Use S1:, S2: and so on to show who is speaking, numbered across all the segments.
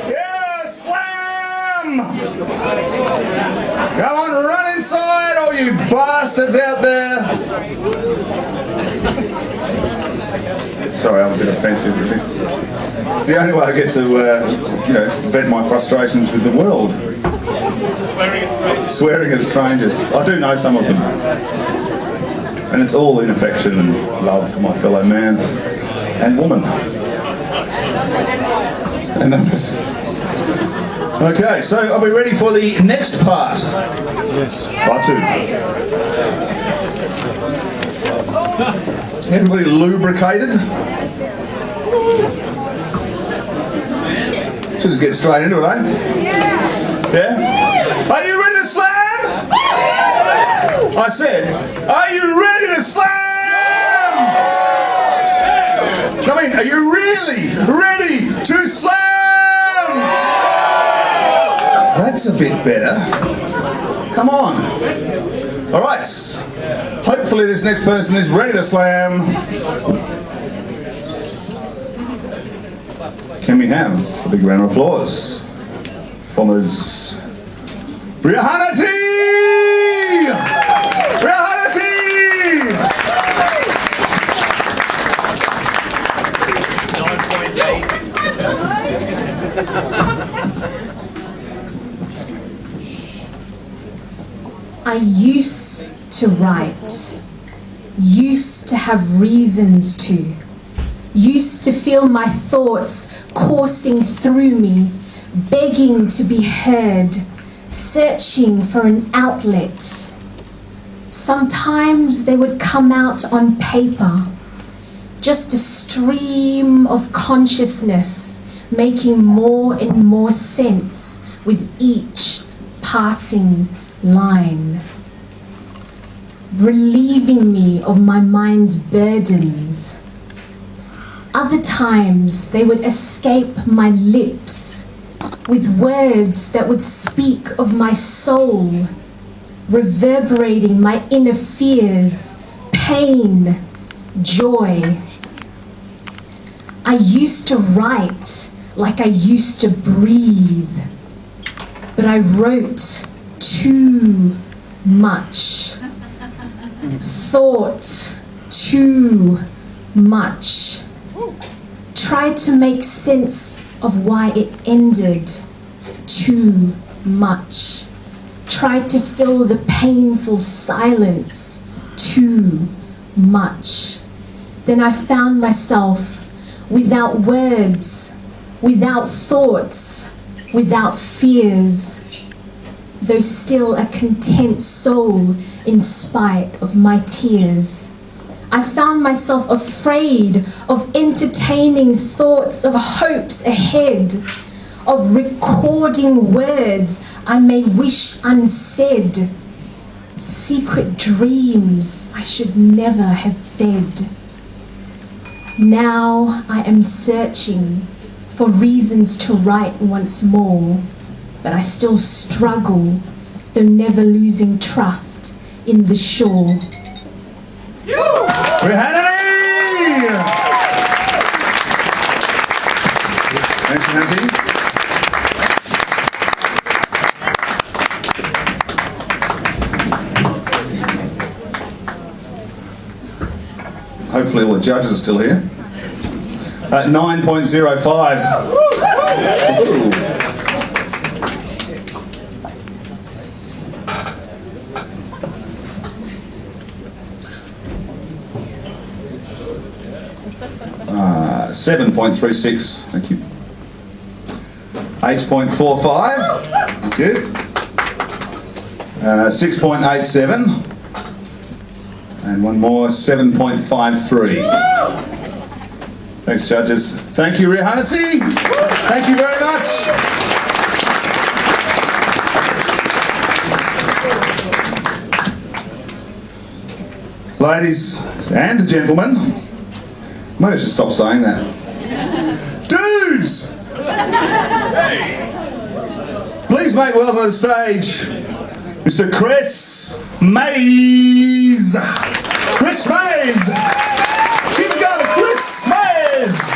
S1: Yeah, slam! Come on, run inside, all you bastards out there! Sorry, I'm a bit offensive, really. It's the only way I get to, vent my frustrations with the world. Swearing at strangers. I do know some of them. And it's all in affection and love for my fellow man and woman. And others. Okay, so are we ready for the next part? Yes. Part 2. Everybody lubricated? Should just get straight into it, eh? Yeah? Are you ready to slam? I said, are you ready to slam? I mean, are you really ready to slam? That's a bit better. Come on. All right. Hopefully this next person is ready to slam. Can we have a big round of applause for Ms. Rihanati! Rihanati!
S2: I used to write, used to have reasons to, used to feel my thoughts coursing through me, begging to be heard, searching for an outlet. Sometimes they would come out on paper, just a stream of consciousness, making more and more sense with each passing line, relieving me of my mind's burdens. Other times they would escape my lips with words that would speak of my soul, reverberating my inner fears, pain, joy. I used to write like I used to breathe, but I wrote too much, thought too much, tried to make sense of why it ended too much, tried to fill the painful silence too much. Then I found myself without words, without thoughts, without fears, though still a content soul in spite of my tears. I found myself afraid of entertaining thoughts of hopes ahead, of recording words I may wish unsaid, secret dreams I should never have fed. Now I am searching for reasons to write once more, but I still struggle, though never losing trust in the shore.
S1: Rihanati! Thanks, Rihanati. Hopefully all the judges are still here. 9.05. 7.36, thank you. 8.45, thank you. 6.87. And one more, 7.53. Thanks, judges. Thank you, Rihanati. Thank you very much. Ladies and gentlemen, maybe I should stop saying that. Dudes! Please make welcome to the stage, Mr. Chris Mays. Chris Mays! Keep it going, Chris Mays!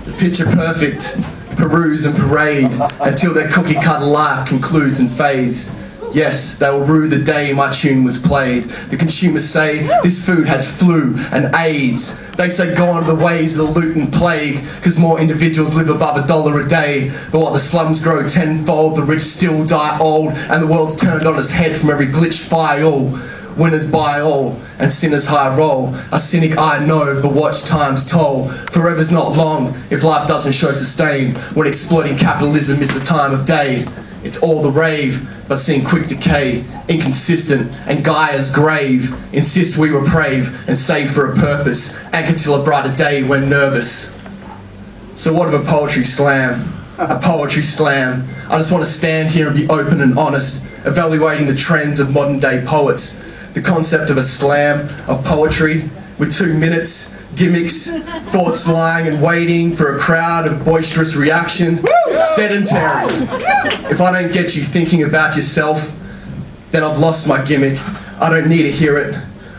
S3: The picture perfect, peruse and parade until their cookie cutter life concludes and fades. Yes, they will rue the day my tune was played. The consumers say this food has flu and AIDS. They say go on the ways of the loot and plague, cause more individuals live above $1 a day. But while the slums grow tenfold, the rich still die old, and the world's turned on its head from every glitch file. Winners buy all, and sinners high roll. A cynic I know, but watch time's toll. Forever's not long if life doesn't show sustain, when exploiting capitalism is the time of day. It's all the rave, but seeing quick decay, inconsistent and Gaia's grave. Insist we were brave and save for a purpose, anchor till a brighter day when nervous. So what of a poetry slam? A poetry slam. I just want to stand here and be open and honest, evaluating the trends of modern day poets. The concept of a slam of poetry with 2 minutes, gimmicks, thoughts lying and waiting for a crowd of boisterous reaction. Sedentary. If I don't get you thinking about yourself, then I've lost my gimmick. I don't need to hear it.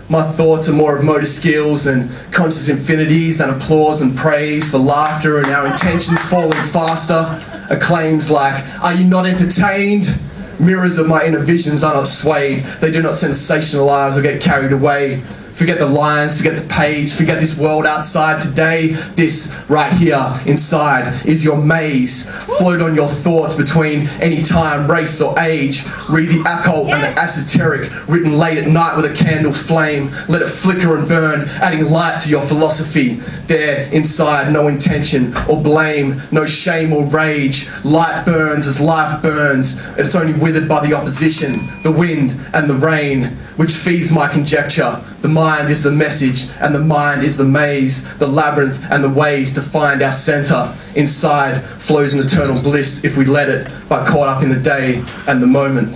S3: My thoughts are more of motor skills and conscious infinities than applause and praise for laughter and our intentions falling faster. Acclaims like, are you not entertained? Mirrors of my inner visions are not swayed. They do not sensationalize or get carried away. Forget the lines, forget the page, forget this world outside today. This right here inside is your maze. Float on your thoughts between any time, race or age. Read the occult and the esoteric, written late at night with a candle flame. Let it flicker and burn, adding light to your philosophy. There inside, no intention or blame, no shame or rage. Light burns as life burns. It's only withered by the opposition, the wind and the rain, which feeds my conjecture. The mind is the message, and the mind is the maze, the labyrinth and the ways to find our centre. Inside flows an eternal bliss if we let it, but caught up in the day and the moment.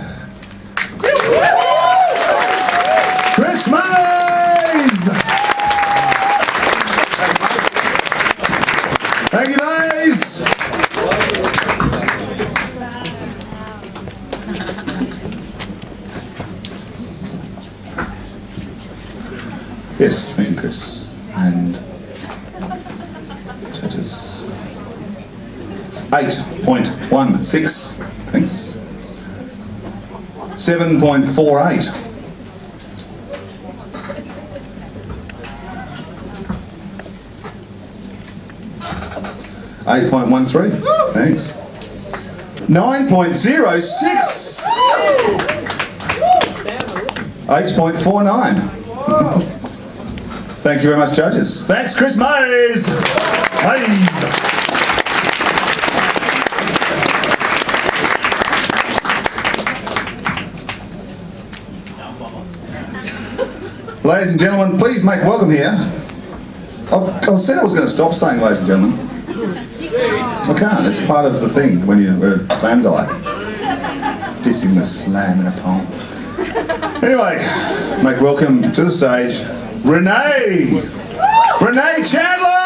S1: Christmas! Thank you, guys! Yes, thank you, Chris. And judges. 8.16. Thanks. 7.48. 8.13. Thanks. 9.06. 8.49. Thank you very much, judges. Thanks, Chris Mays. Ladies and gentlemen, please make welcome here. I said I was going to stop saying ladies and gentlemen. I can't, it's part of the thing when you're a slam guy. Dissing the slam in a poem. Anyway, make welcome to the stage, Renee Chandler!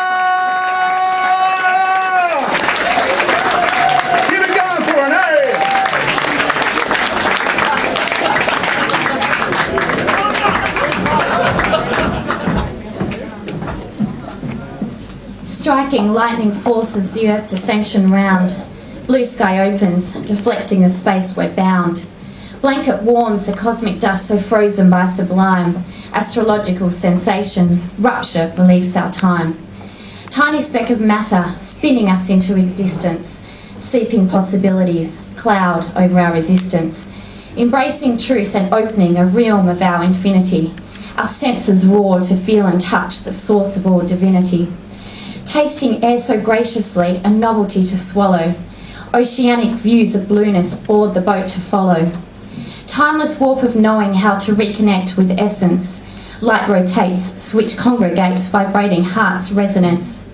S1: Keep it going for Renee!
S4: Striking lightning forces the earth to sanction round. Blue sky opens, deflecting the space we're bound. Blanket warms the cosmic dust so frozen by sublime astrological sensations, rupture beliefs our time. Tiny speck of matter spinning us into existence, seeping possibilities, cloud over our resistance. Embracing truth and opening a realm of our infinity. Our senses roar to feel and touch the source of all divinity. Tasting air so graciously, a novelty to swallow. Oceanic views of blueness board the boat to follow. Timeless warp of knowing how to reconnect with essence. Light rotates, switch congregates, vibrating heart's resonance.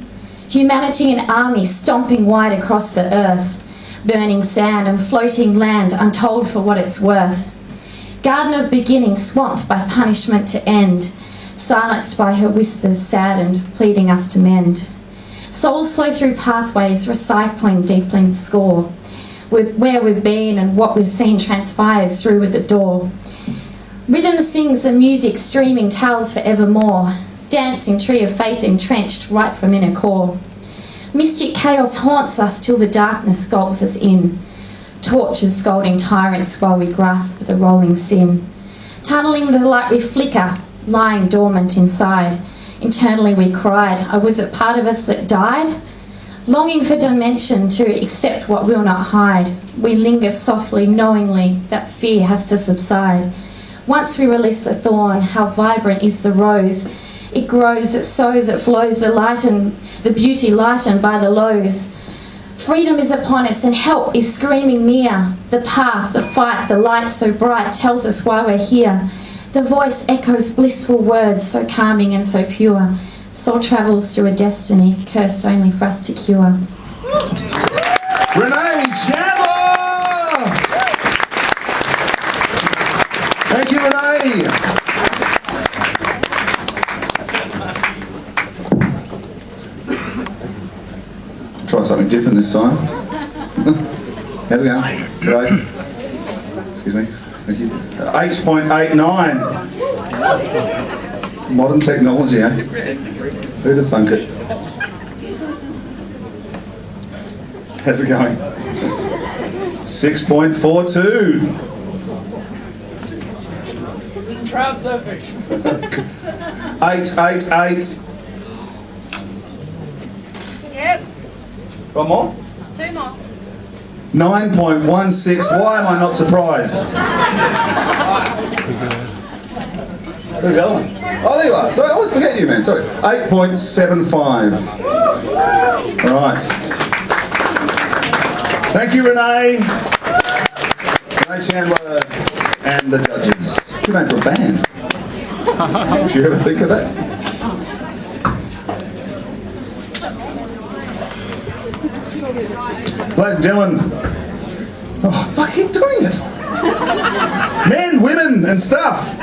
S4: Humanity an army stomping wide across the earth. Burning sand and floating land untold for what it's worth. Garden of beginning swamped by punishment to end. Silenced by her whispers saddened, pleading us to mend. Souls flow through pathways, recycling deepening score. Where we've been and what we've seen transpires through with the door. Rhythm sings the music, streaming tells forevermore. Dancing tree of faith entrenched right from inner core. Mystic chaos haunts us till the darkness gulps us in. Torches scolding tyrants while we grasp the rolling sin. Tunnelling the light we flicker, lying dormant inside. Internally we cried, oh, was it part of us that died? Longing for dimension to accept what will not hide. We linger softly, knowingly that fear has to subside. Once we release the thorn, how vibrant is the rose. It grows, it sows, it flows, the beauty lightened by the lows. Freedom is upon us and help is screaming near. The path, the fight, the light so bright tells us why we're here. The voice echoes blissful words so calming and so pure. Soul travels through a destiny cursed only for us to cure.
S1: Renee Chandler! Thank you, Renee. Try something different this time. How's it going? G'day. Excuse me. Thank you. 8.89. Modern technology, eh? Who'd have thunk it? How's it going? 6.42.
S3: This is crowd surfing.
S1: 888.
S5: Yep,
S1: One more?
S5: 2 more.
S1: 9.16. Why am I not surprised? Where's the other one? Oh, there you are. Sorry, I always forget you, man. Sorry. 8.75. All right. Thank you, Renee. Renee Chandler and the judges. Good name for a band. Did you ever think of that? Ladies and gentlemen, oh, fuck, keep doing it. Men, women, and stuff.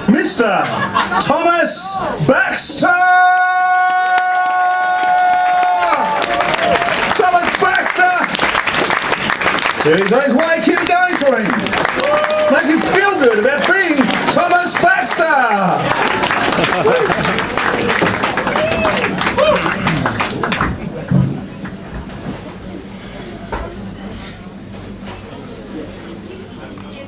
S1: Mr. Thomas Baxter! Thomas Baxter! He's on his way, keep it going for him. Make him feel good about being Thomas Baxter!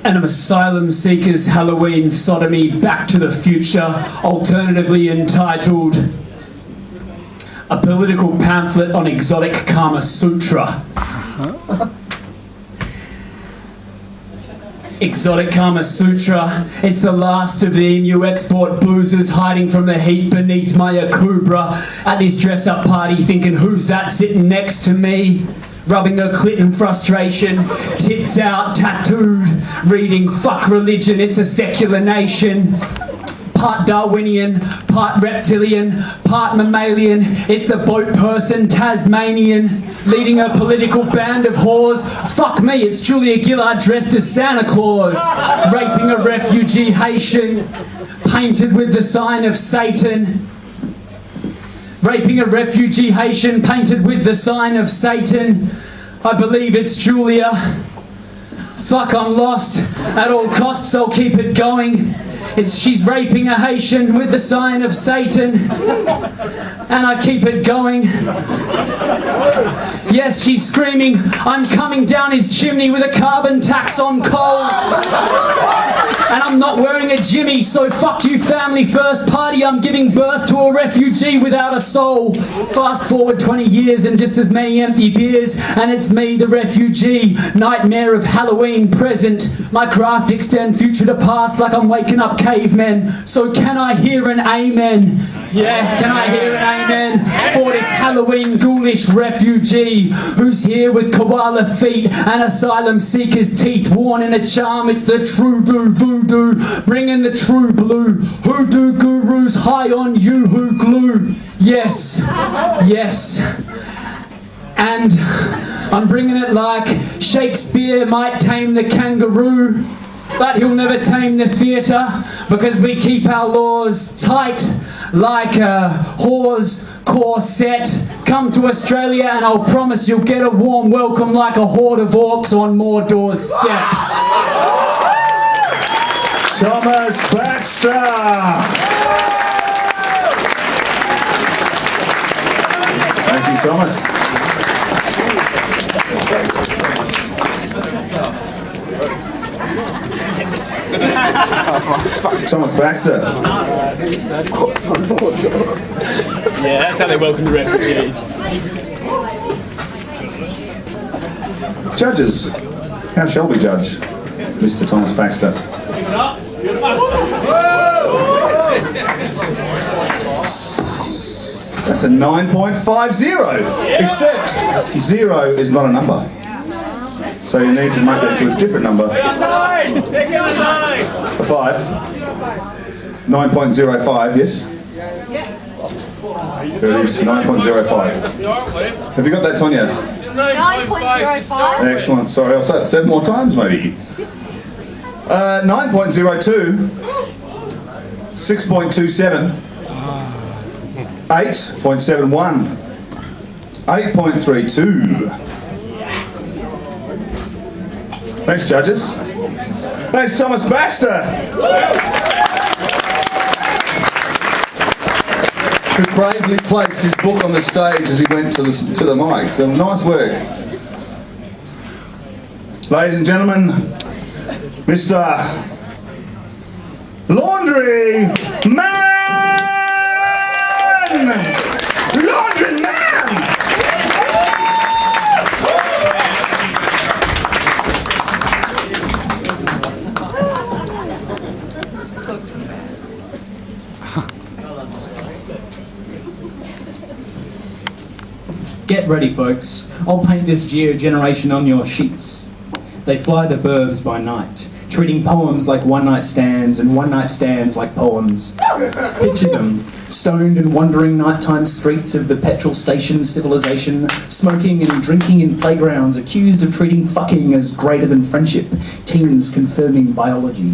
S6: And of asylum seekers, Halloween, sodomy, Back to the Future, alternatively entitled A Political Pamphlet on Exotic Kama Sutra. Exotic Kama Sutra, it's the last of the new export boozers hiding from the heat beneath my Akubra at this dress-up party thinking, who's that sitting next to me? Rubbing her clit in frustration, tits out, tattooed, reading fuck religion, it's a secular nation. Part Darwinian, part reptilian, part mammalian, it's the boat person, Tasmanian, leading a political band of whores. Fuck me, it's Julia Gillard dressed as Santa Claus, raping a refugee Haitian, painted with the sign of Satan. Raping a refugee Haitian painted with the sign of Satan. I believe it's Julia. Fuck, I'm lost. At all costs, I'll keep it going. She's raping a Haitian with the sign of Satan. And I keep it going. Yes, she's screaming, I'm coming down his chimney with a carbon tax on coal. And I'm not wearing a Jimmy, so fuck you, family first party. I'm giving birth to a refugee without a soul. Fast forward 20 years and just as many empty beers, and it's me, the refugee. Nightmare of Halloween present. My craft extend future to past like I'm waking up cavemen. So can I hear an amen? Yeah, can I hear an amen? For this Halloween ghoulish refugee who's here with koala feet and asylum seekers' teeth worn in a charm. It's the true voodoo, bringing the true blue. Hoodoo gurus high on you who glue. Yes, yes. And I'm bringing it like Shakespeare might tame the kangaroo, but he'll never tame the theatre because we keep our laws tight like a whore's corset. Come to Australia and I'll promise you'll get a warm welcome like a horde of orcs on Mordor's steps.
S1: Thomas Baxter! Thank you, Thomas. Thomas Baxter.
S6: Yeah, that's how they welcome the refugees.
S1: Judges, how shall we judge Mr. Thomas Baxter? That's a 9.50, except 0 is not a number. So you need to make that to a different number. A 5. 9.05, yes? There it is, 9.05. Have you got that, Tonya?
S5: 9.05.
S1: Excellent. Sorry, I'll say it 7 more times maybe. 9.02. 6.27. 8.71. 8.32. Thanks, judges. Thanks, Thomas Baxter, who bravely placed his book on the stage as he went to the mic. So nice work. Ladies and gentlemen, Mr. Laundry Man! Laundry Man!
S6: Get ready, folks. I'll paint this geo-generation on your sheets. They fly the burbs by night, treating poems like one-night stands and one-night stands like poems. Picture them, stoned and wandering nighttime streets of the petrol station civilization, smoking and drinking in playgrounds, accused of treating fucking as greater than friendship, teens confirming biology.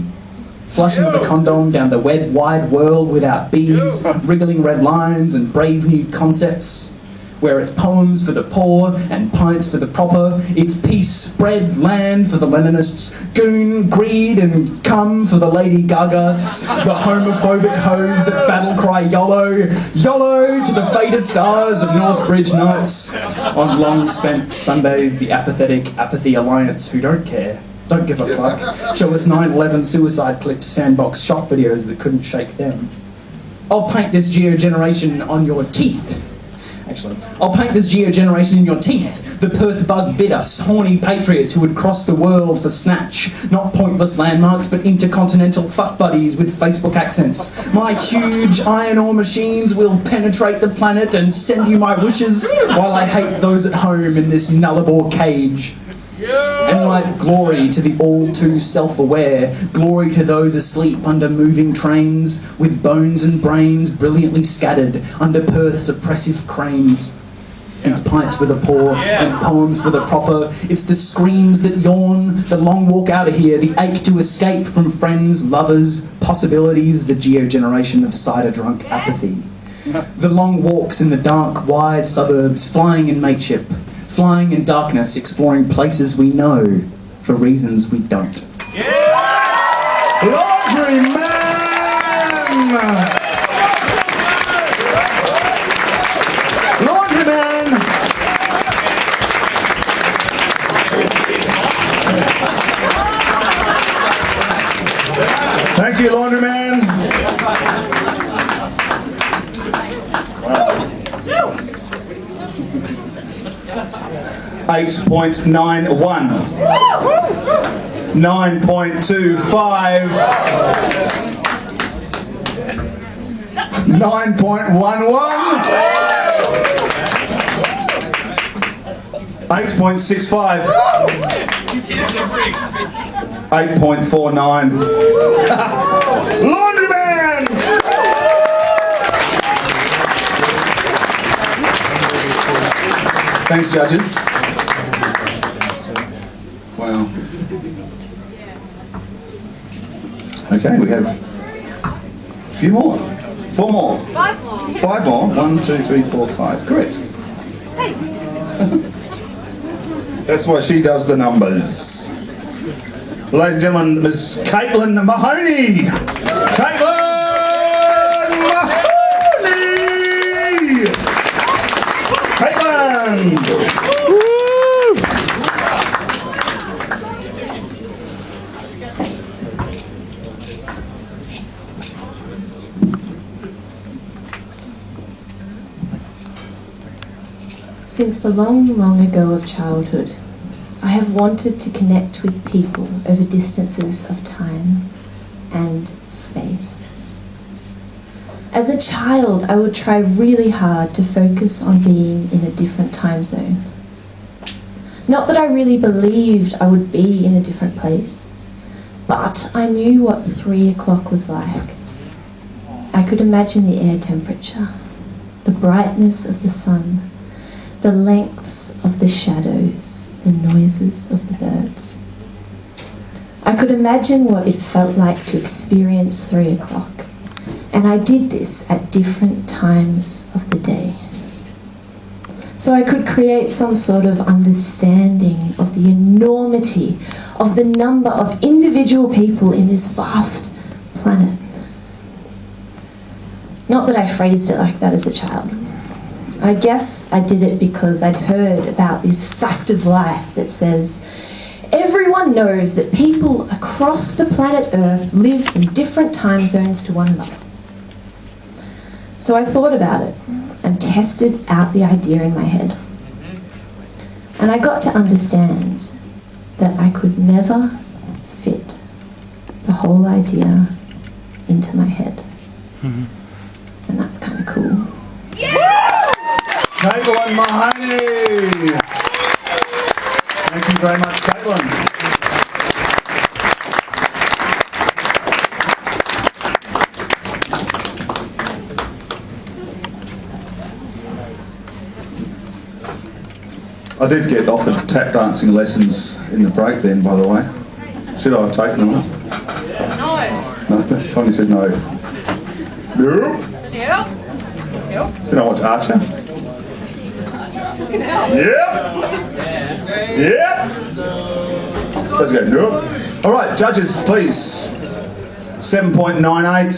S6: Flushing with a condom down the wide world without bees, wriggling red lines and brave new concepts. Where it's poems for the poor and pints for the proper, it's peace, bread, land for the Leninists, goon, greed and cum for the Lady Gagas, the homophobic hoes that battle cry YOLO, YOLO to the faded stars of Northbridge nights. On long spent Sundays, the apathetic Apathy Alliance who don't care, don't give a fuck, show us 9/11 suicide clips, sandbox shock videos that couldn't shake them. I'll paint this geo-generation on your teeth. Actually, I'll paint this geo-generation in your teeth. The Perth bug bit us, horny patriots who would cross the world for snatch. Not pointless landmarks, but intercontinental fuck buddies with Facebook accents. My huge iron ore machines will penetrate the planet and send you my wishes, while I hate those at home in this nullarbor cage. And like glory to the all too self-aware, glory to those asleep under moving trains, with bones and brains brilliantly scattered under Perth's oppressive cranes. It's pints for the poor and poems for the proper. It's the screams that yawn, the long walk out of here, the ache to escape from friends, lovers, possibilities, the geo-generation of cider-drunk apathy. The long walks in the dark, wide suburbs, flying in mateship. Flying in darkness, exploring places we know for reasons we don't.
S1: Laundry Man! Laundry Man! Thank you, Laundry Man. 8.91, 9.25, 9.11, 8.65, 8.49. Laundry Man! Thanks, judges. Wow. Okay, we have a few more. 4 more.
S5: 5 more.
S1: 5 more. 1, 2, 3, 4, 5. Correct. That's why she does the numbers. Ladies and gentlemen, Ms. Caitlin Mahoney. Caitlin Mahoney! Caitlin!
S2: Since the long, long ago of childhood, I have wanted to connect with people over distances of time and space. As a child, I would try really hard to focus on being in a different time zone. Not that I really believed I would be in a different place, but I knew what 3 o'clock was like. I could imagine the air temperature, the brightness of the sun, the lengths of the shadows, the noises of the birds. I could imagine what it felt like to experience 3 o'clock, and I did this at different times of the day. So I could create some sort of understanding of the enormity of the number of individual people in this vast planet. Not that I phrased it like that as a child. I guess I did it because I'd heard about this fact of life that says everyone knows that people across the planet Earth live in different time zones to one another. So I thought about it and tested out the idea in my head. And I got to understand that I could never fit the whole idea into my head. And that's kind of cool.
S1: Caitlin Mahoney. Thank you very much, Caitlin. I did get offered tap dancing lessons in the break then, by the way. Should I have taken them up? No. No? Tony says no. Nope.
S5: Yep. Yep.
S1: So I want to Archer? Yep. Yep. Let's go. Nope. All right, judges, please. 7.98.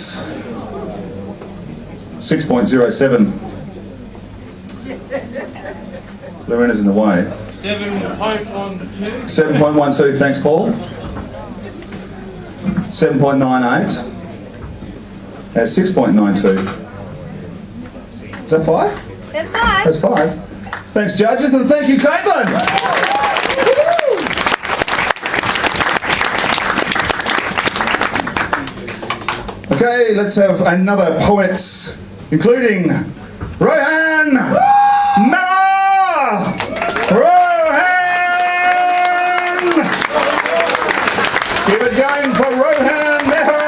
S1: 6.07. Lorena's in the way.
S5: 7.12.
S1: 7.12, thanks, Paul. 7.98. That's 6.92. Is that 5?
S7: That's 5.
S1: That's 5. Thanks, judges, and thank you, Caitlin. Okay, let's have another poet, including Rohan Mara. Rohan! Keep it going for Rohan Mehra!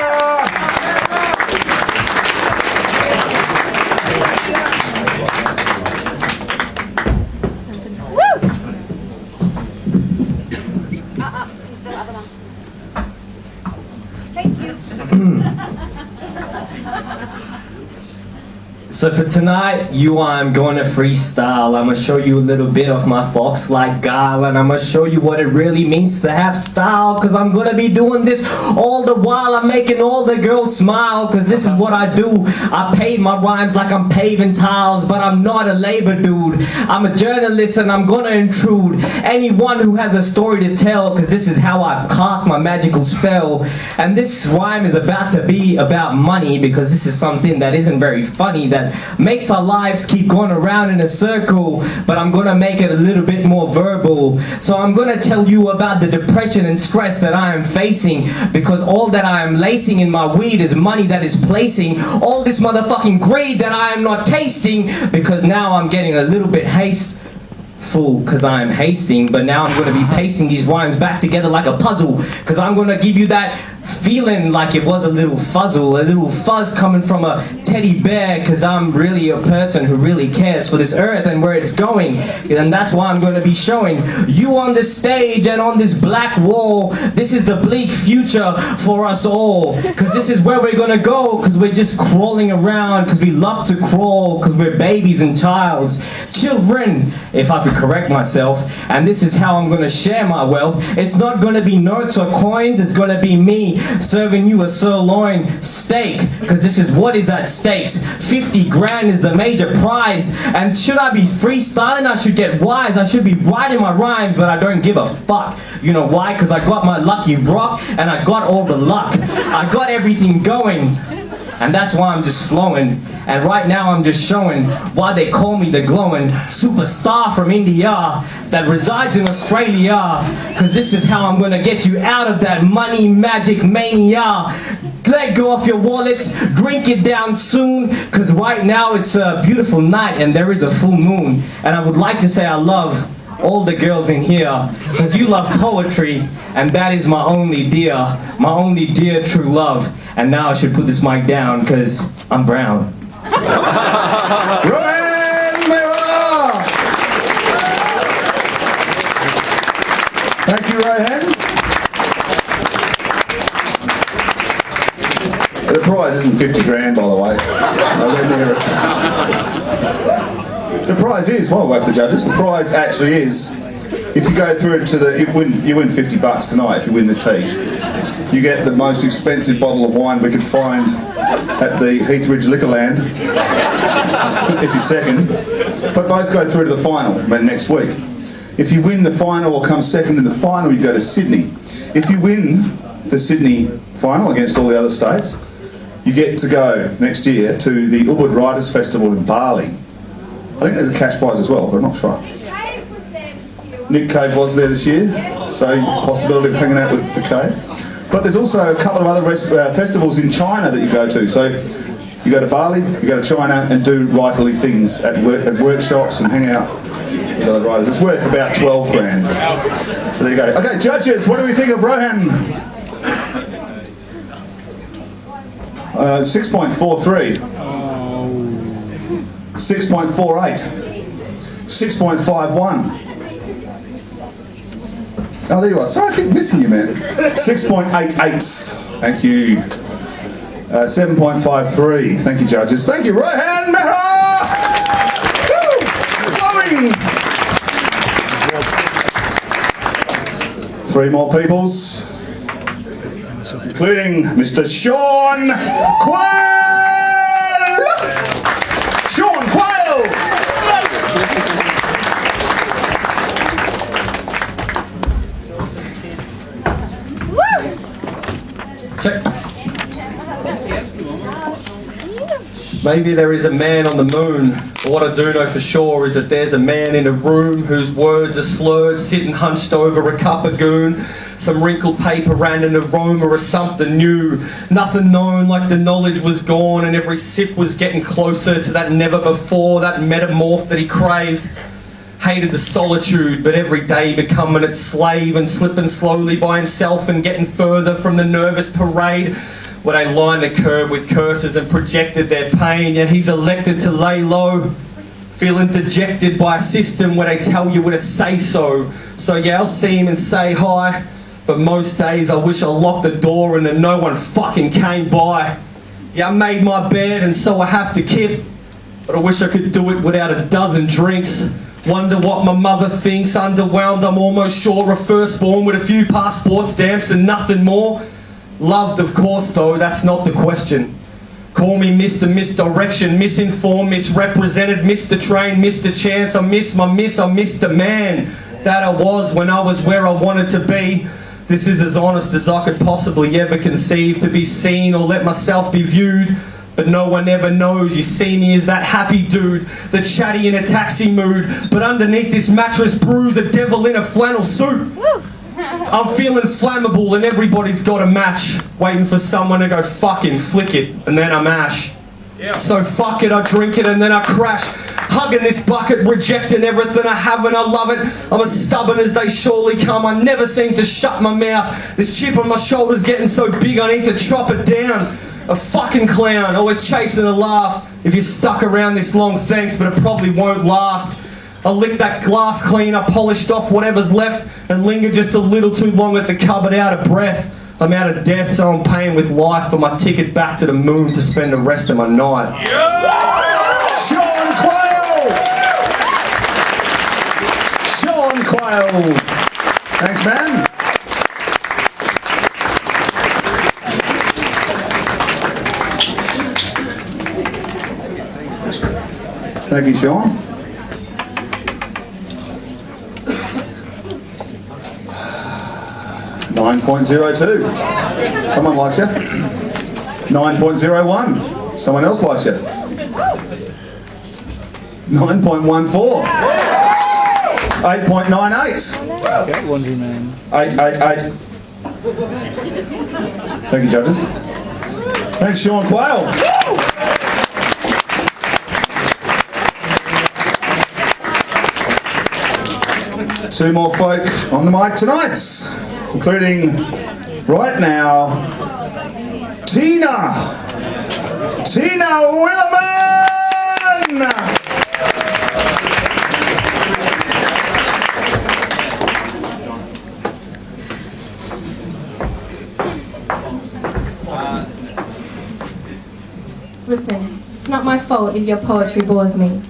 S8: So for tonight, I'm going to freestyle. I'm going to show you a little bit of my fox-like guile, and I'm going to show you what it really means to have style, because I'm going to be doing this all the while. I'm making all the girls smile, because this is what I do. I pave my rhymes like I'm paving tiles, but I'm not a labor dude. I'm a journalist, and I'm going to intrude anyone who has a story to tell, because this is how I cast my magical spell. And this rhyme is about to be about money, because this is something that isn't very funny, that makes our lives keep going around in a circle, but I'm gonna make it a little bit more verbal. So I'm gonna tell you about the depression and stress that I am facing, because all that I am lacing in my weed is money that is placing all this motherfucking greed that I am not tasting, because now I'm getting a little bit hasteful, because I am hasting, but now I'm gonna be pasting these rhymes back together like a puzzle, because I'm gonna give you that feeling like it was a little fuzzle, a little fuzz coming from a teddy bear, because I'm really a person who really cares for this earth and where it's going, and that's why I'm going to be showing you on this stage and on this black wall. This is the bleak future for us all, because this is where we're going to go, because we're just crawling around, because we love to crawl, because we're babies and children, if I could correct myself. And this is how I'm going to share my wealth. It's not going to be notes or coins, it's going to be me serving you a sirloin steak, cause this is what is at stakes. 50 grand is the major prize, and should I be freestyling, I should get wise. I should be writing my rhymes, but I don't give a fuck. You know why? Cause I got my lucky rock, and I got all the luck. I got everything going, and that's why I'm just flowing. And right now I'm just showing why they call me the glowing superstar from India that resides in Australia. Cause this is how I'm gonna get you out of that money magic mania. Let go of your wallets, drink it down soon. Cause right now it's a beautiful night and there is a full moon. And I would like to say I love all the girls in here, cause you love poetry, and that is my only dear true love. And now I should put this mic down, cause I'm brown.
S1: Thank you, Rohan. The prize isn't 50 grand, by the way. Nowhere near it. The prize is, well, wait for the judges, the prize actually is, if you go through to the, you win 50 bucks tonight if you win this heat. You get the most expensive bottle of wine we could find at the Heathridge Liquorland, if you're second. But both go through to the final next week. If you win the final or come second in the final, you go to Sydney. If you win the Sydney final against all the other states, you get to go next year to the Ubud Writers Festival in Bali. I think there's a cash prize as well, but I'm not sure. Nick Cave was there this year, so possibility of hanging out with the Cave. But there's also a couple of other festivals in China that you go to. So you go to Bali, you go to China and do writerly things at workshops and hang out with other writers. It's worth about 12 grand. So there you go. Okay, judges, what do we think of Rohan? 6.43. 6.48. 6.51. Oh, there you are. Sorry, I keep missing you, man. 6.88. Thank you. 7.53. Thank you, judges. Thank you, Rohan Mehra! Woo! Flowing! 3 more peoples, including Mr. Sean Quayle! Sean Quayle!
S3: Check. Maybe there is a man on the moon, but what I do know for sure is that there's a man in a room whose words are slurred, sitting hunched over a cup of goon. Some wrinkled paper ran an aroma of something new. Nothing known, like the knowledge was gone, and every sip was getting closer to that never before, that metamorph that he craved. Hated the solitude, but every day becoming its slave and slipping slowly by himself and getting further from the nervous parade where they lined the curb with curses and projected their pain. Yet he's elected to lay low, feeling dejected by a system where they tell you where to say so. So yeah, I'll see him and say hi, but most days I wish I locked the door and that no one fucking came by. Yeah, I made my bed and so I have to kip, but I wish I could do it without a dozen drinks. Wonder what my mother thinks. Underwhelmed, I'm almost sure. A firstborn with a few passport stamps and nothing more. Loved, of course, though, that's not the question. Call me Mr. Misdirection, misinformed, misrepresented, missed the train, missed the chance. I miss my miss, I missed the man that I was when I was where I wanted to be. This is as honest as I could possibly ever conceive, to be seen or let myself be viewed. But no one ever knows. You see me as that happy dude, the chatty in a taxi mood. But underneath this mattress brews a devil in a flannel suit. I'm feeling flammable and everybody's got a match, waiting for someone to go fucking flick it, and then I mash. So fuck it, I drink it and then I crash. Hugging this bucket, rejecting everything I have and I love it. I'm as stubborn as they surely come. I never seem to shut my mouth. This chip on my shoulder's getting so big I need to chop it down. A fucking clown, always chasing a laugh. If you're stuck around this long, thanks, but it probably won't last. I'll lick that glass clean, I polished off whatever's left and linger just a little too long at the cupboard out of breath. I'm out of death, so I'm paying with life for my ticket back to the moon to spend the rest of my night.
S1: Sean Quayle! Sean Quayle! Thanks, man. Thank you, Sean. $9.02. Someone likes you. 9.01. Someone else likes you. 9.14. 8.98.
S5: Laundry man.
S1: 888. Thank you, judges. Thanks, Sean Quayle. Two more folk on the mic tonight, including right now, Tina Williman.
S4: Listen, it's not my fault if your poetry bores me.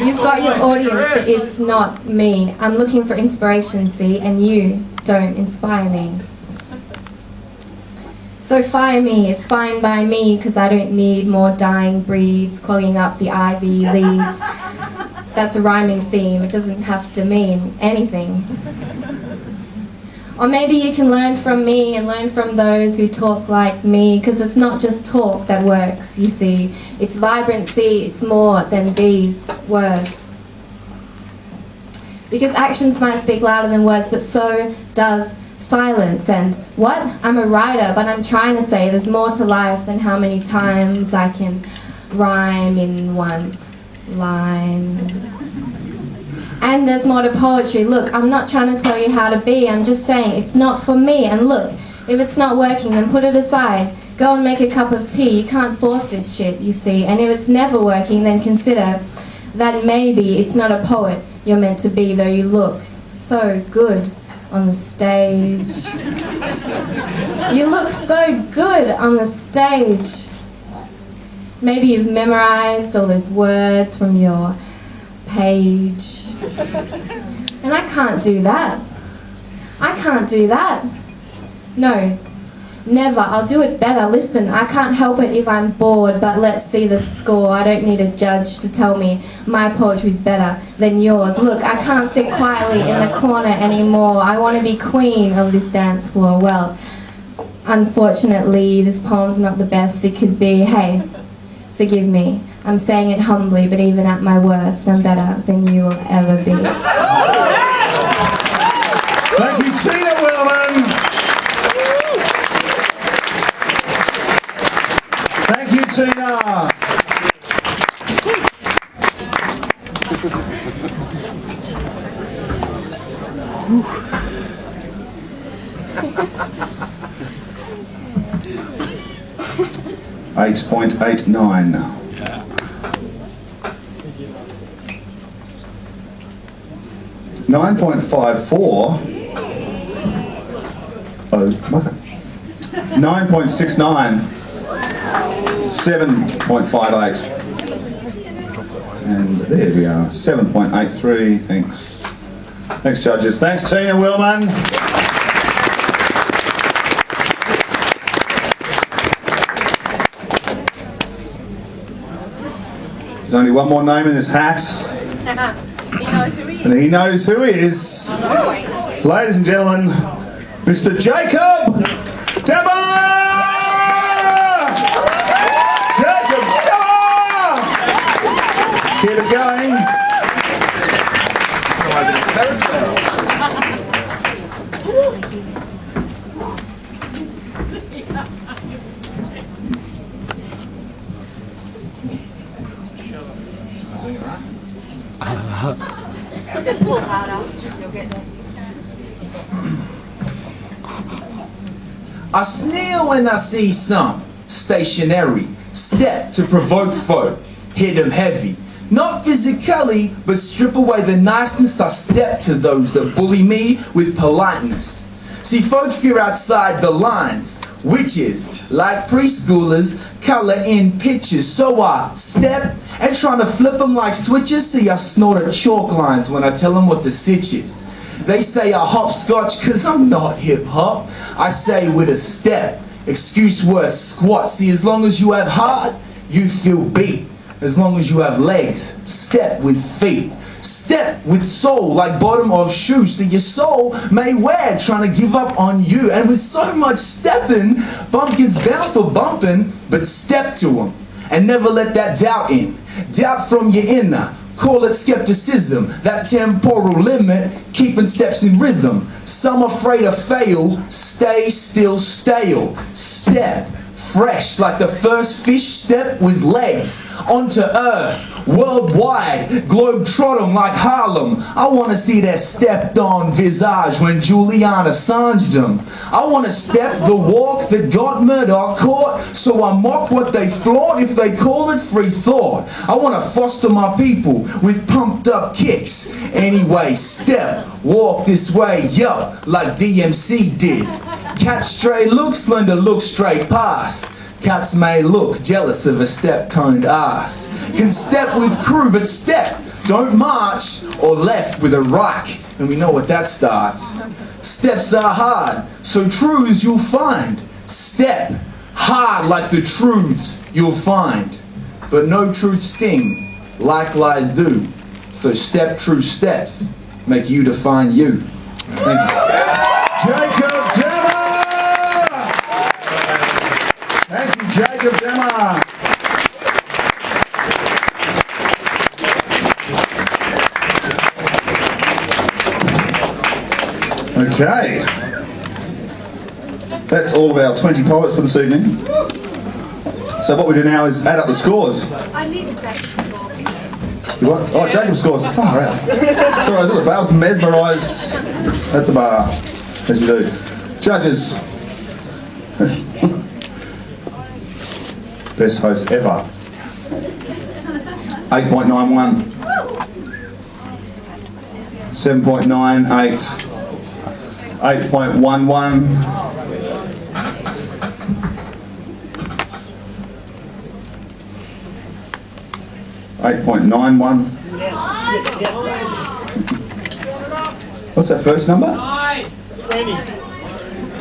S4: You've got your audience, but it's not me. I'm looking for inspiration, see, and you don't inspire me. So fire me, it's fine by me, because I don't need more dying breeds clogging up the ivy leaves. That's a rhyming theme, it doesn't have to mean anything. Or maybe you can learn from me and learn from those who talk like me, because it's not just talk that works, you see. It's vibrancy, it's more than these words. Because actions might speak louder than words, but so does silence. And what? I'm a writer, but I'm trying to say there's more to life than how many times I can rhyme in one line. And there's more to poetry. Look, I'm not trying to tell you how to be, I'm just saying it's not for me. And look, if it's not working, then put it aside. Go and make a cup of tea. You can't force this shit, you see. And if it's never working, then consider that maybe it's not a poet you're meant to be, though you look so good on the stage. You look so good on the stage. Maybe you've memorized all those words from your page. And I can't do that. I can't do that. No, never. I'll do it better. Listen, I can't help it if I'm bored, but let's see the score. I don't need a judge to tell me my poetry's better than yours. Look, I can't sit quietly in the corner anymore. I want to be queen of this dance floor. Well, unfortunately, this poem's not the best it could be. Hey, forgive me. I'm saying it humbly, but even at my worst, I'm better than you will ever be.
S1: Thank you, Tina Williman. Thank you, Tina. $8.89. 9.54. Oh, okay. 9.69. 7.58. And there we are. 7.83. Thanks. Thanks, judges. Thanks, Tina Williman. There's only one more name in this hat. And he knows who he is. Ladies and gentlemen, Mr. Jacob Demmer! Jacob Demmer! Keep it going.
S7: Just pull harder, you'll get there.
S9: I sneer when I see some stationary step to provoke folk, hit them heavy. Not physically, but strip away the niceness. I step to those that bully me with politeness. See, folk fear outside the lines, which is, like preschoolers, color in pictures. So I step and trying to flip them like switches. See, I snort at chalk lines when I tell them what the sitch is. They say I hopscotch cause I'm not hip-hop. I say with a step, excuse worth squat. See, as long as you have heart, you feel beat. as long as you have legs. Step with feet. Step with soul, like bottom of shoe, so your soul may wear, trying to give up on you. And with so much stepping, bumpkins bound for bumping, but step to them. And never let that doubt in. Doubt from your inner. Call it skepticism, that temporal limit, keeping steps in rhythm. Some afraid to fail, stay still stale. Step, fresh like the first fish step with legs. Onto earth, worldwide, globe-trotting like Harlem. I want to see that stepped-on visage when Juliana singed them. I want to step the walk that got Murdoch caught, so I mock what they flaunt if they call it free thought. I want to foster my people with pumped-up kicks. Anyway, step, walk this way, yo, like DMC did. Catch stray looks, learn to look straight past. Cats may look jealous of a step-toned ass. Can step with crew, but step, don't march, or left with a right. And we know what that starts. Steps are hard, so truths you'll find. Step, hard like the truths you'll find. But no truths sting, like lies do. So step true steps, make you define you. Thank you.
S1: Jacob Demmer! Thank you, Jacob Demmer. Okay. That's all of our 20 poets for this evening. So what we do now is add up the scores.
S7: I need a Jacob score.
S1: You want? Oh, Jacob scores far out. Sorry, I was at the bar. I was mesmerised at the bar, as you do. Judges. Best host ever. 8.91. 7.98. 8.11. 8.91. What's that first number?
S5: 20.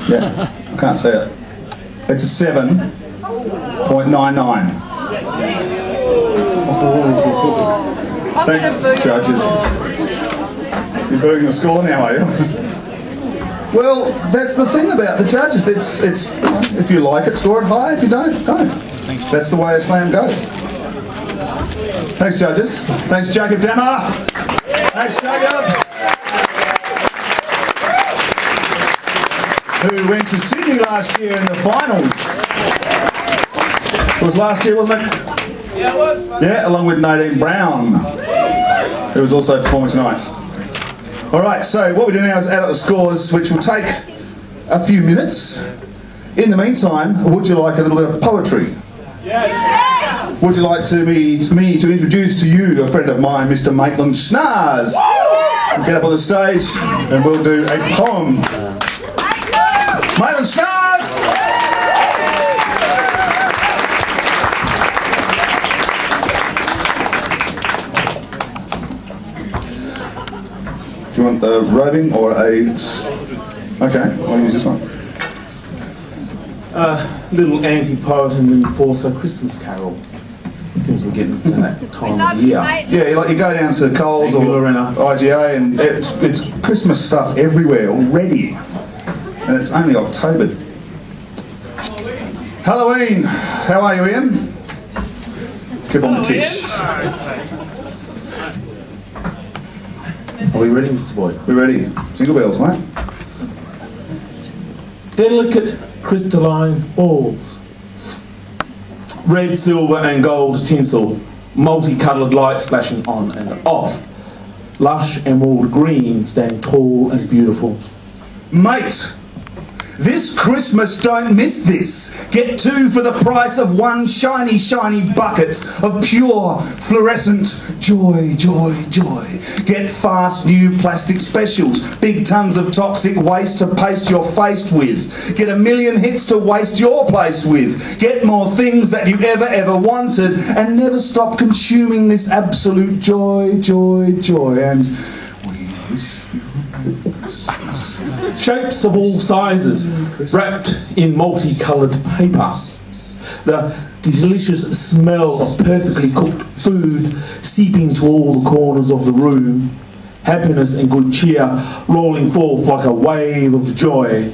S1: Yeah, I can't see it. It's a 7.99. Thanks, judges. You're booing the score now, are you? Well, that's the thing about the judges. It's if you like it, score it high. If you don't, don't. That's the way a slam goes. Thanks, judges. Thanks, Jacob Demmer. Thanks, Jacob. Who went to Sydney last year in the finals. It was last year, wasn't it?
S5: Yeah, it was.
S1: Yeah, along with Nadine Brown, who was also performing tonight. All right, so what we do now is add up the scores, which will take a few minutes. In the meantime, would you like a little bit of poetry?
S5: Yes.
S1: Would you like me to introduce to you a friend of mine, Mr. Maitland Schnars? Get up on the stage and we'll do a poem. Maitland Schnars! Do you want a roving or a... Okay, I'll use this one.
S10: Little anti-poet and enforcer Christmas carol. Since we're getting to that time of year.
S1: Yeah, like you go down to Coles or IGA and it's Christmas stuff everywhere already. And it's only October. Halloween! How are you, Ian? Keep on the tish.
S10: Are we ready, Mr. Boyd?
S1: We're ready. Jingle bells, mate.
S10: Delicate crystalline balls. Red, silver and gold tinsel. Multicoloured lights flashing on and off. Lush emerald green stand tall and beautiful.
S1: Mate! This Christmas, don't miss this. Get 2 for the price of 1 shiny, shiny bucket of pure, fluorescent joy, joy, joy. Get fast new plastic specials, big tons of toxic waste to paste your face with. Get 1 million hits to waste your place with. Get more things that you ever wanted and never stop consuming this absolute joy, joy, joy. And we wish you a Merry Christmas.
S10: Shapes of all sizes, wrapped in multicoloured paper. The delicious smell of perfectly cooked food seeping to all the corners of the room, happiness and good cheer rolling forth like a wave of joy.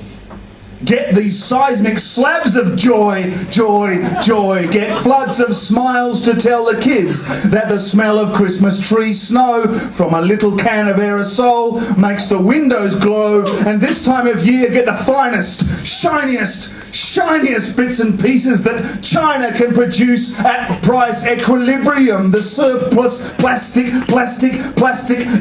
S1: Get these seismic slabs of joy, joy, joy. Get floods of smiles to tell the kids that the smell of Christmas tree snow from a little can of aerosol makes the windows glow. And this time of year, get the finest, shiniest bits and pieces that China can produce at price equilibrium. The surplus plastic,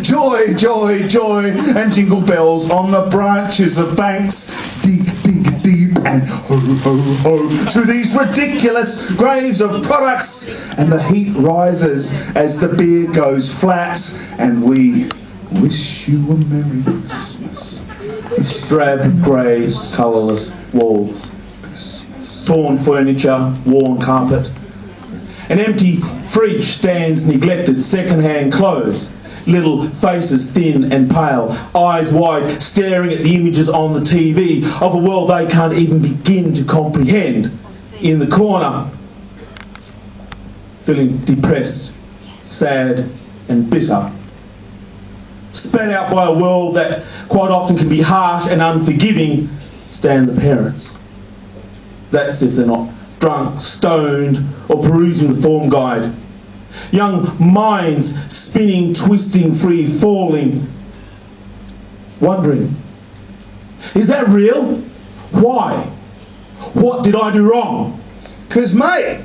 S1: joy, joy, joy. And jingle bells on the branches of banks. Dig, dig, deep and ho, ho, ho to these ridiculous graves of products. And the heat rises as the beer goes flat. And we wish you a Merry Christmas.
S10: Drab, grey, colourless walls. Torn furniture, worn carpet. An empty fridge stands neglected, second-hand clothes. Little faces thin and pale, eyes wide, staring at the images on the TV of a world they can't even begin to comprehend. In the corner, feeling depressed, sad and bitter. Spat out by a world that quite often can be harsh and unforgiving, stand the parents. That's if they're not drunk, stoned, or perusing the form guide. Young minds spinning, twisting, free falling, wondering, is that real? Why? What did I do wrong?
S1: 'Cause mate,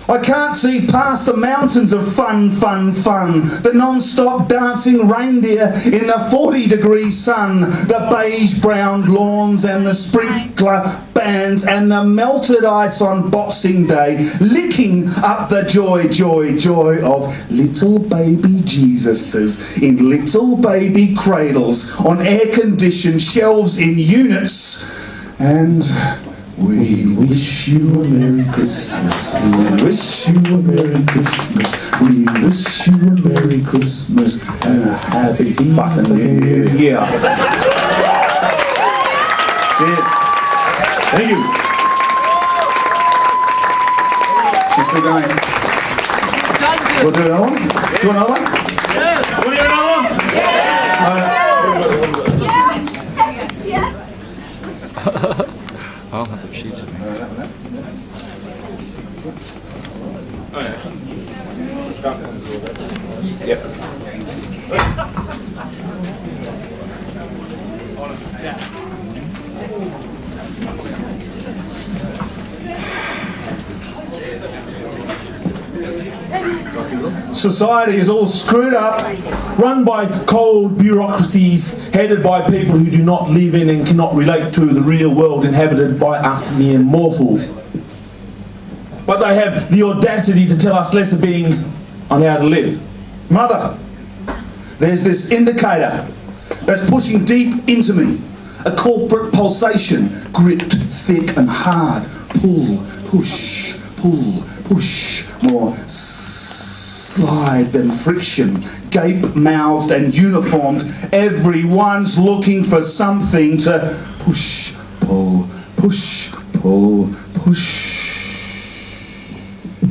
S1: I can't see past the mountains of fun. The non-stop dancing reindeer in the 40-degree sun, the beige-brown lawns and the sprinkler bands and the melted ice on Boxing Day, licking up the joy, joy, joy of little baby Jesuses in little baby cradles on air-conditioned shelves in units. And we wish you a Merry Christmas. We wish you a Merry Christmas. We wish you a Merry Christmas and a happy fucking New Year.
S10: Yeah.
S1: Cheers.
S10: Thank you.
S1: She's still going. We'll do another one? Do you want another one?
S5: Yes. Want to hear another one?
S7: Yes.
S11: I'll have the sheets of me.
S1: Yep.
S5: On a step.
S1: Society is all screwed up.
S10: Run by cold bureaucracies, headed by people who do not live in and cannot relate to the real world inhabited by us mere mortals. But they have the audacity to tell us lesser beings on how to live.
S1: Mother, there's this indicator that's pushing deep into me. A corporate pulsation, gripped thick and hard. Pull, push, more slide than friction. Gape-mouthed and uniformed, everyone's looking for something to push, pull, push, pull, push.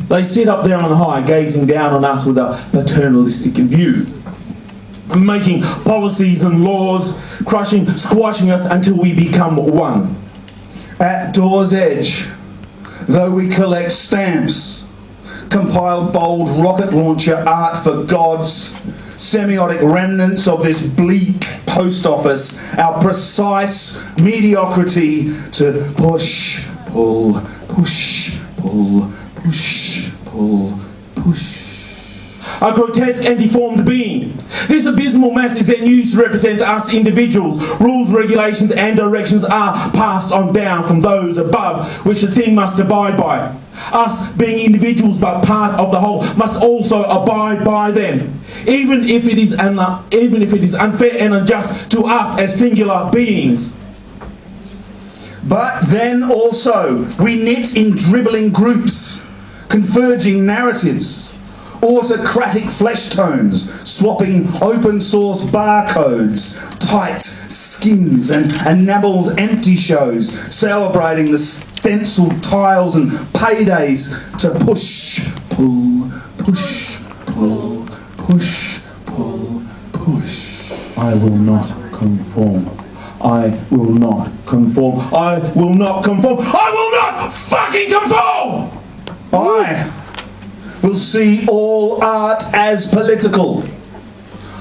S10: They sit up there on high, gazing down on us with a paternalistic view, making policies and laws, crushing, squashing us until we become one.
S1: At door's edge, though we collect stamps, compile bold rocket launcher art for gods, semiotic remnants of this bleak post office, our precise mediocrity to push, pull, push, pull, push, pull, push.
S10: A grotesque and deformed being. This abysmal mass is then used to represent us individuals. Rules, regulations and directions are passed on down from those above, which the thing must abide by. Us, being individuals but part of the whole, must also abide by them, even if it is unfair and unjust to us as singular beings.
S1: But then also, we knit in dribbling groups, converging narratives, autocratic flesh tones, swapping open source barcodes, tight skins and enamelled empty shows, celebrating the stenciled tiles and paydays to push, pull, push, pull, push, pull, push.
S10: I will not conform. I will not conform. I will not conform. I will not fucking conform!
S1: I will see all art as political.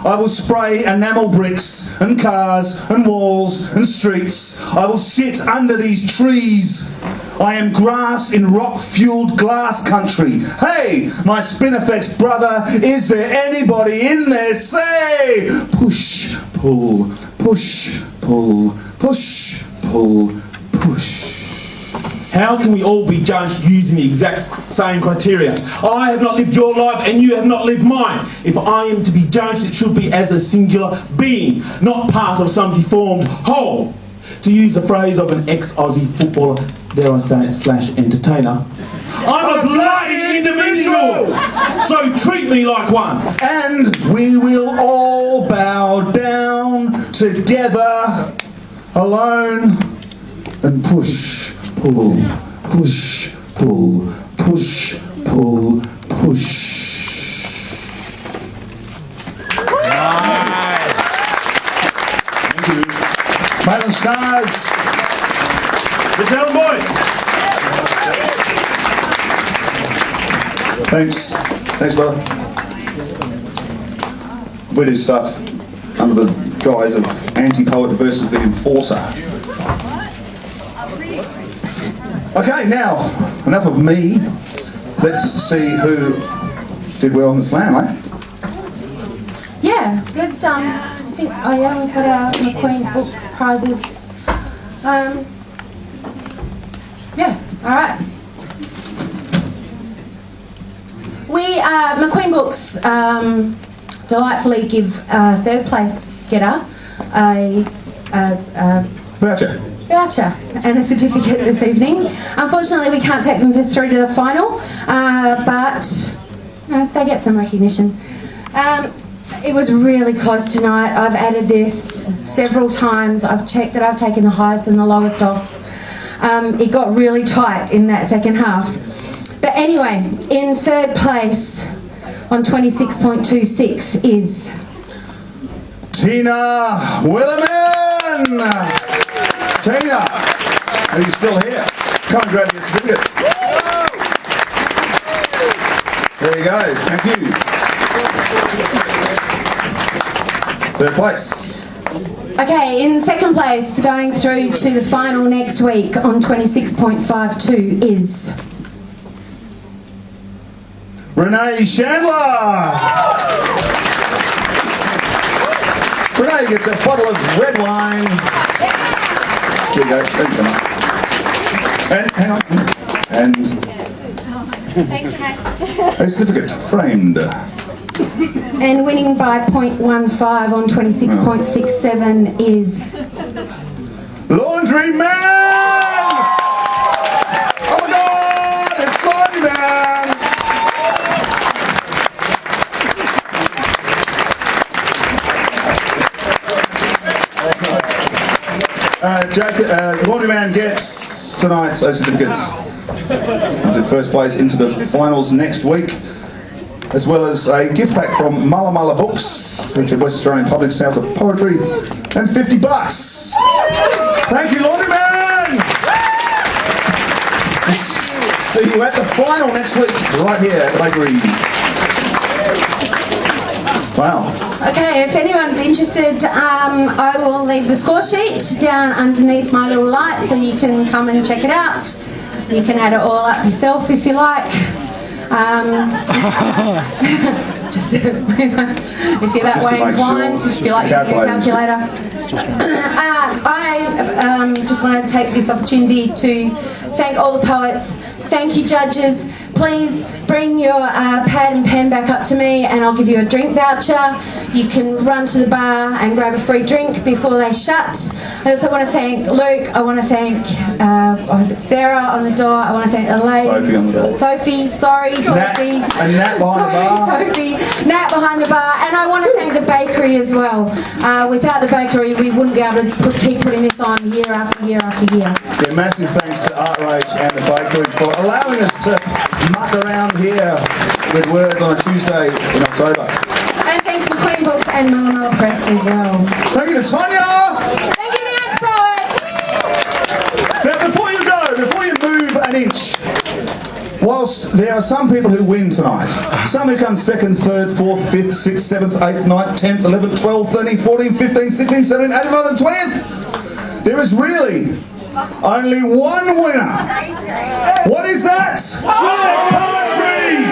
S1: I will spray enamel bricks and cars and walls and streets. I will sit under these trees. I am grass in rock-fueled glass country. Hey, my Spinifex brother, is there anybody in there? Say, push, pull, push, pull, push, pull, push.
S10: How can we all be judged using the exact same criteria? I have not lived your life and you have not lived mine. If I am to be judged, it should be as a singular being, not part of some deformed whole. To use the phrase of an ex-Aussie footballer, dare I say it, / entertainer, I'm a bloody individual, so treat me like one.
S1: And we will all bow down together, alone, and push, pull, push, pull, push, pull, push. Maitland Stars.
S10: It's Alan Boyd.
S1: Thanks. Thanks, brother. We do stuff under the guise of anti-poet versus the enforcer. Okay, now, enough of me. Let's see who did well on the slam, eh?
S2: Yeah, let's, I think, oh yeah, we've got our MacQueen books prizes. Yeah, alright. We, MacQueen Books, delightfully give third place getter a voucher and a certificate this evening. Unfortunately, we can't take them through to the final, but they get some recognition. It was really close tonight. I've added this several times. I've checked that I've taken the highest and the lowest off. It got really tight in that second half. But anyway, in third place on 26.26 is
S1: Tina Williman. Tina, are you still here? Come and grab your certificate. There you go, thank you. Third place.
S2: okay. In second place, going through to the final next week on 26.52 is
S1: Renee Chandler. Renee gets a bottle of red wine. Here you go. And hang on. And
S7: Thanks, Renee.
S1: a certificate framed.
S2: and winning by 0.15 on 26.67 is
S1: Laundry Man! Oh my God! It's Laundry Man! Laundry Man gets tonight's certificate. Into first place into the finals next week, as well as a gift pack from Mulla Mulla Books, which are West Australian public sales of poetry, and $50. Thank you, Laundry Man! See you at the final next week, right here at the bakery. Wow.
S2: okay. If anyone's interested, I will leave the score sheet down underneath my little light, so you can come and check it out. You can add it all up yourself if you like. Just if you're that way inclined, if you like your calculator. I just want to take this opportunity to thank all the poets. Thank you, judges.
S7: please bring your pad and pen back up to me and I'll give you a drink voucher. You can run to the bar and grab a free drink before they shut. I also want to thank Luke, I want to thank Sarah on the door, I want to thank Elaine.
S1: Sophie on the door.
S7: Sophie, sorry, Sophie.
S1: And Nat behind the bar.
S7: Sophie, Nat behind the bar. And I want to thank the bakery as well. Without the bakery, we wouldn't be able to keep putting this on year after year after year.
S1: Yeah, massive thanks to Art Rage and the bakery for allowing us to muck around here with words on a Tuesday in October.
S7: And thanks to MacQueen Books and Miller Press as well.
S1: Thank you to Tonya!
S7: Thank you, the Ants Poets!
S1: Now, before you move an inch, whilst there are some people who win tonight, some who come 2nd, 3rd, 4th, 5th, 6th, 7th, 8th, 9th, 10th, 11th, 12th, 13th, 14th, 15th, 16th, 17th, 18th, 19th, 20th, there is really only one winner. What is that? Poetry!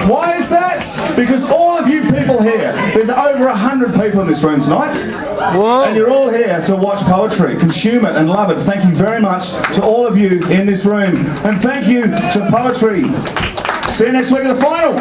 S1: Why is that? Because all of you people here, there's over 100 people in this room tonight, and you're all here to watch poetry, consume it and love it. Thank you very much to all of you in this room, and thank you to poetry. See you next week at the final.